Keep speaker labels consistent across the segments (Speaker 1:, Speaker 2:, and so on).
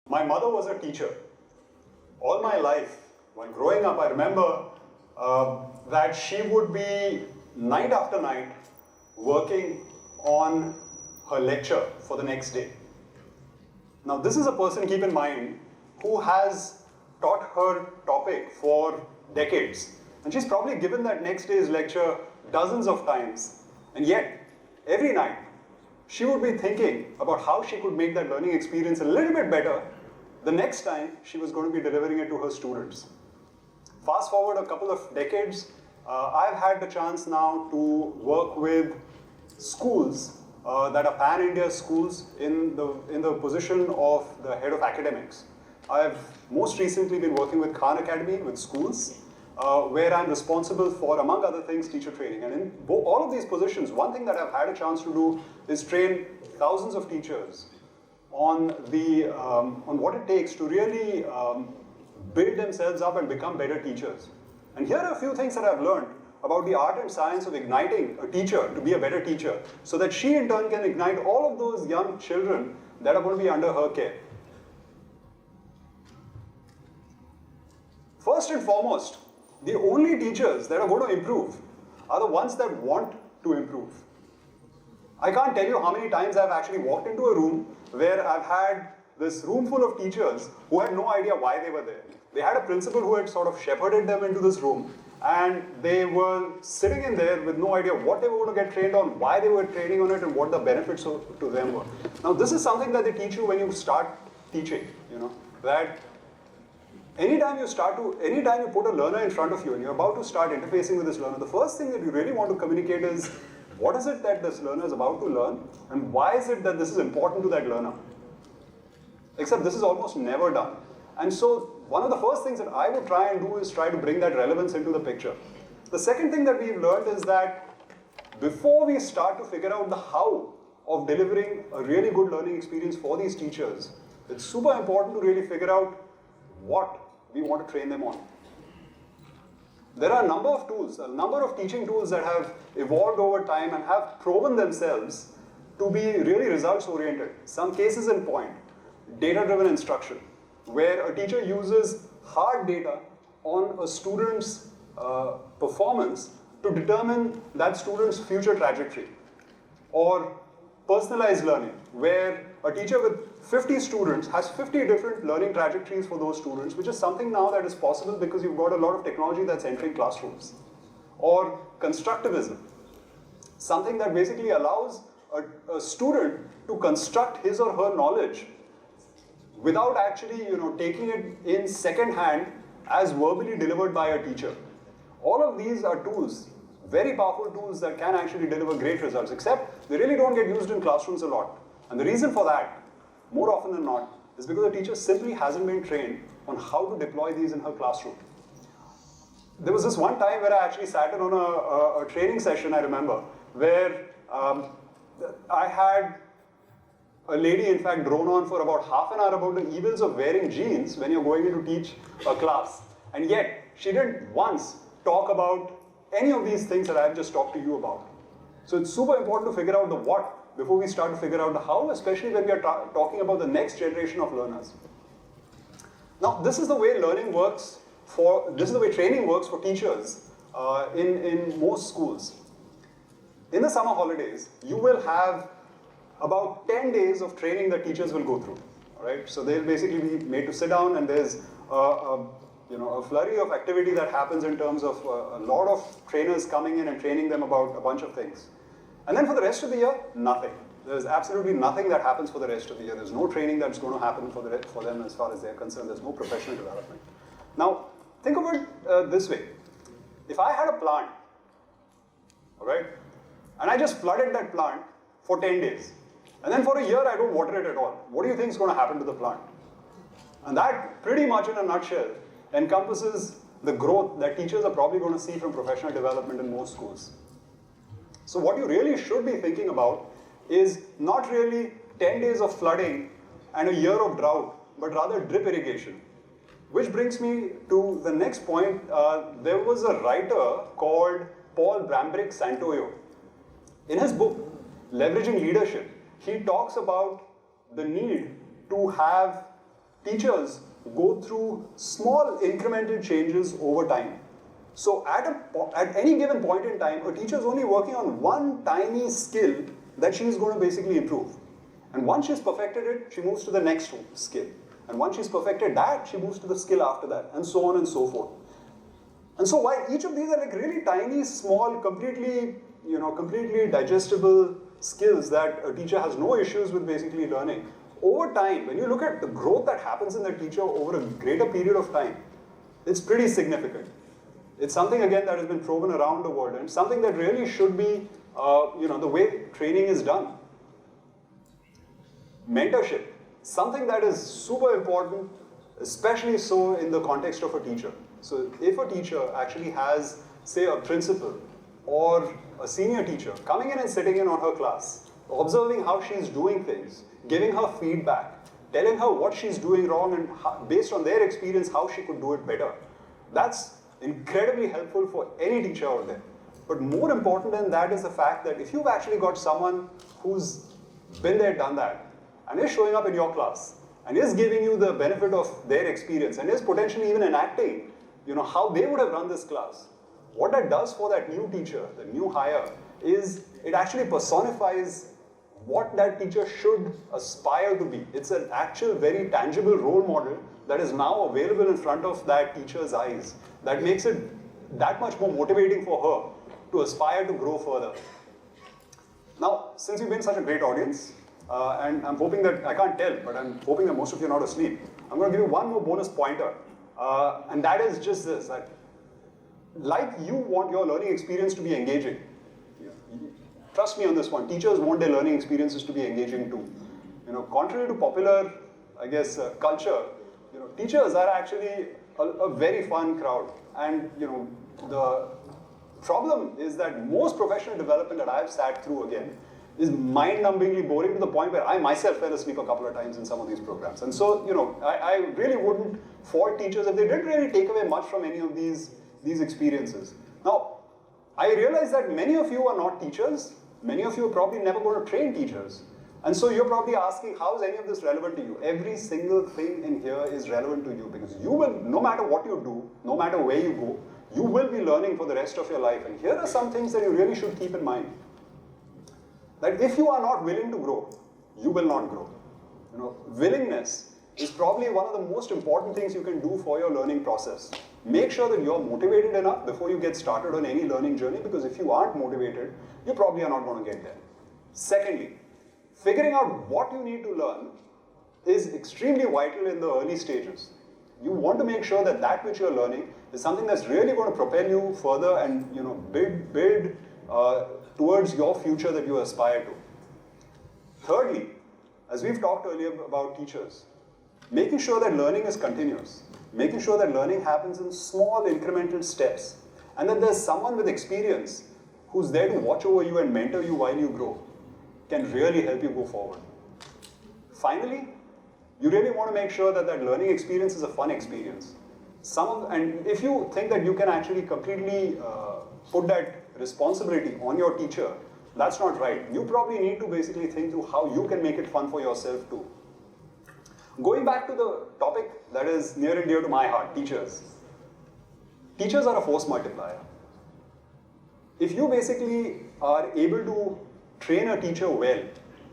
Speaker 1: My mother was a teacher. All my life, when growing up, I remember that she would be night after night working on her lecture for the next day. Now, this is a person, keep in mind, who has taught her topic for decades. And she's probably given that next day's lecture dozens of times. And yet, every night, she would be thinking about how she could make that learning experience a little bit better the next time she was going to be delivering it to her students. Fast forward a couple of decades, I've had the chance now to work with schools that are pan-India schools in the position of the head of academics. I've most recently been working with Khan Academy, with schools, where I'm responsible for, among other things, teacher training. And in all of these positions, one thing that I've had a chance to do is train thousands of teachers on what it takes to really build themselves up and become better teachers. And here are a few things that I've learned about the art and science of igniting a teacher to be a better teacher, so that she in turn can ignite all of those young children that are going to be under her care. First and foremost, the only teachers that are going to improve are the ones that want to improve. I can't tell you how many times I've actually walked into a room where I've had this room full of teachers who had no idea why they were there. They had a principal who had sort of shepherded them into this room, and they were sitting in there with no idea what they were going to get trained on, why they were training on it, and what the benefits to them were. Now, this is something that they teach you when you start teaching, that anytime you put a learner in front of you and you're about to start interfacing with this learner, the first thing that you really want to communicate is, what is it that this learner is about to learn, and why is it that this is important to that learner? Except this is almost never done. And so one of the first things that I would try and do is try to bring that relevance into the picture. The second thing that we've learned is that before we start to figure out the how of delivering a really good learning experience for these teachers, it's super important to really figure out what we want to train them on. There are a number of tools, a number of teaching tools that have evolved over time and have proven themselves to be really results-oriented. Some cases in point, data-driven instruction, where a teacher uses hard data on a student's performance to determine that student's future trajectory. Or personalized learning, where a teacher with 50 students has 50 different learning trajectories for those students, which is something now that is possible because you've got a lot of technology that's entering classrooms. Or constructivism, something that basically allows a student to construct his or her knowledge without actually taking it in second hand as verbally delivered by a teacher. All of these are tools, very powerful tools that can actually deliver great results, except they really don't get used in classrooms a lot. And the reason for that, more often than not, is because the teacher simply hasn't been trained on how to deploy these in her classroom. There was this one time where I actually sat in on a training session, I remember, where I had a lady, in fact, drone on for about half an hour about the evils of wearing jeans when you're going in to teach a class. And yet, she didn't once talk about any of these things that I've just talked to you about. So it's super important to figure out the what before we start to figure out the how, especially when we are talking about the next generation of learners. Now, this is the way learning works this is the way training works for teachers in most schools. In the summer holidays, you will have about 10 days of training that teachers will go through. All right? So they'll basically be made to sit down, and there's a flurry of activity that happens in terms of a lot of trainers coming in and training them about a bunch of things. And then for the rest of the year, nothing. There's absolutely nothing that happens for the rest of the year. There's no training that's going to happen for them as far as they're concerned. There's no professional development. Now, think of it this way. If I had a plant, all right, and I just flooded that plant for 10 days, and then for a year I don't water it at all, what do you think is going to happen to the plant? And that, pretty much in a nutshell, encompasses the growth that teachers are probably going to see from professional development in most schools. So what you really should be thinking about is not really 10 days of flooding and a year of drought, but rather drip irrigation. Which brings me to the next point. There was a writer called Paul Brambrick-Santoyo. In his book, Leveraging Leadership, he talks about the need to have teachers go through small incremental changes over time. So at any given point in time, a teacher is only working on one tiny skill that she is going to basically improve. And once she's perfected it, she moves to the next skill. And once she's perfected that, she moves to the skill after that, and so on and so forth. And so while each of these are like really tiny, small, completely digestible skills that a teacher has no issues with basically learning, over time, when you look at the growth that happens in the teacher over a greater period of time, it's pretty significant. It's something, again, that has been proven around the world, and something that really should be, the way training is done. Mentorship, something that is super important, especially so in the context of a teacher. So if a teacher actually has, say, a principal or a senior teacher coming in and sitting in on her class, observing how she's doing things, giving her feedback, telling her what she's doing wrong, and how, based on their experience, how she could do it better. That's incredibly helpful for any teacher out there. But more important than that is the fact that if you've actually got someone who's been there, done that, and is showing up in your class, and is giving you the benefit of their experience, and is potentially even enacting, how they would have run this class, what that does for that new teacher, the new hire, is it actually personifies what that teacher should aspire to be. It's an actual, very tangible role model that is now available in front of that teacher's eyes. That makes it that much more motivating for her to aspire to grow further. Now, since you've been such a great audience, and I'm hoping that, I can't tell, but I'm hoping that most of you are not asleep, I'm going to give you one more bonus pointer. And that is just this, that like you want your learning experience to be engaging, trust me on this one, teachers want their learning experiences to be engaging too. Contrary to popular, culture, teachers are actually a very fun crowd. And, the problem is that most professional development that I've sat through, again, is mind-numbingly boring to the point where I myself fell asleep a couple of times in some of these programs. And so, I really wouldn't fault teachers if they didn't really take away much from any of these experiences. Now, I realize that many of you are not teachers. Many of you are probably never going to train teachers. And so you're probably asking, how is any of this relevant to you? Every single thing in here is relevant to you, because you will, no matter what you do, no matter where you go, you will be learning for the rest of your life. And here are some things that you really should keep in mind. That if you are not willing to grow, you will not grow. Willingness is probably one of the most important things you can do for your learning process. Make sure that you're motivated enough before you get started on any learning journey, because if you aren't motivated, you probably are not going to get there. Secondly, figuring out what you need to learn is extremely vital in the early stages. You want to make sure that that which you're learning is something that's really going to propel you further and build towards your future that you aspire to. Thirdly, as we've talked earlier about teachers, making sure that learning is continuous, making sure that learning happens in small incremental steps, and that there's someone with experience who's there to watch over you and mentor you while you grow, can really help you go forward. Finally, you really want to make sure that that learning experience is a fun experience. And if you think that you can actually completely put that responsibility on your teacher, that's not right. You probably need to basically think through how you can make it fun for yourself too. Going back to the topic that is near and dear to my heart, teachers. Teachers are a force multiplier. If you basically are able to train a teacher well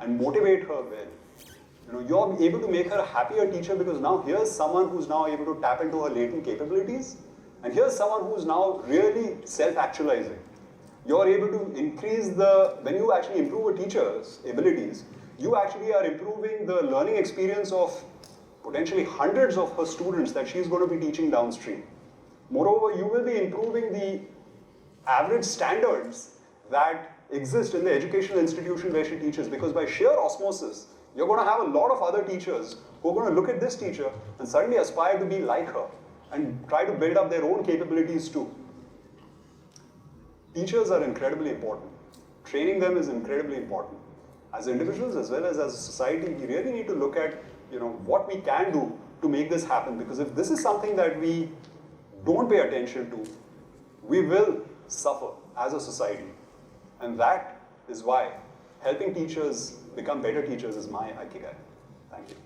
Speaker 1: and motivate her well, you're able to make her a happier teacher, because now here's someone who's now able to tap into her latent capabilities, and here's someone who's now really self-actualizing. You're able to increase when you actually improve a teacher's abilities, you actually are improving the learning experience of potentially hundreds of her students that she's going to be teaching downstream. Moreover, you will be improving the average standards that exist in the educational institution where she teaches, because by sheer osmosis, you're going to have a lot of other teachers who are going to look at this teacher and suddenly aspire to be like her and try to build up their own capabilities too. Teachers are incredibly important. Training them is incredibly important. As individuals as well as a society, we really need to look at what we can do to make this happen, because if this is something that we don't pay attention to, we will suffer. as a society. And that is why helping teachers become better teachers is my Ikigai. Thank you.